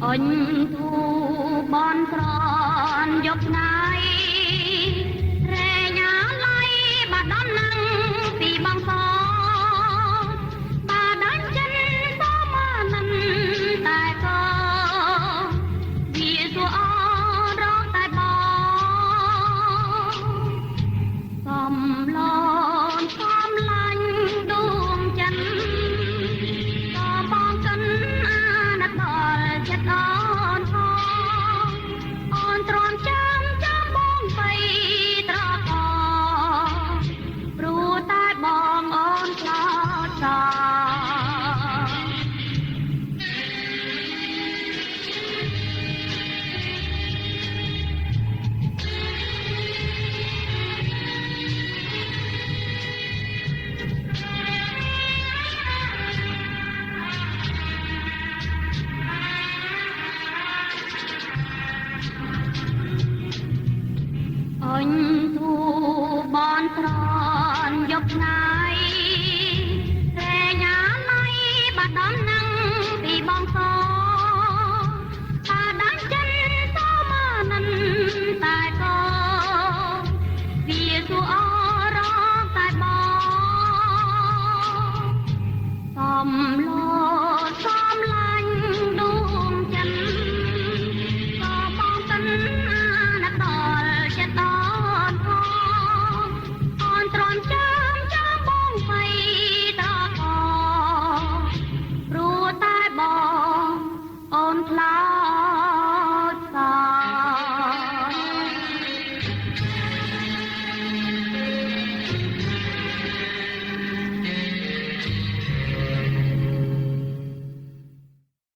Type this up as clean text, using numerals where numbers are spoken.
អញធូបនស្រន់យកថ្ងៃរែញ៉ាឡៃបាដំណាំងពីបងសបាដាញ់ចិនតមកនឹងតែក៏វាសួរអរងតែបងសំឡនសំឡាញ់ដួងចិនក៏បងចិនអាណិតដល់ចិត្តអូនអូនទ្រាំចាំបងបីត្រកព្រោះតែបងអូនខ្លោចសោអញធូបនស្រន់យកថ្ងៃ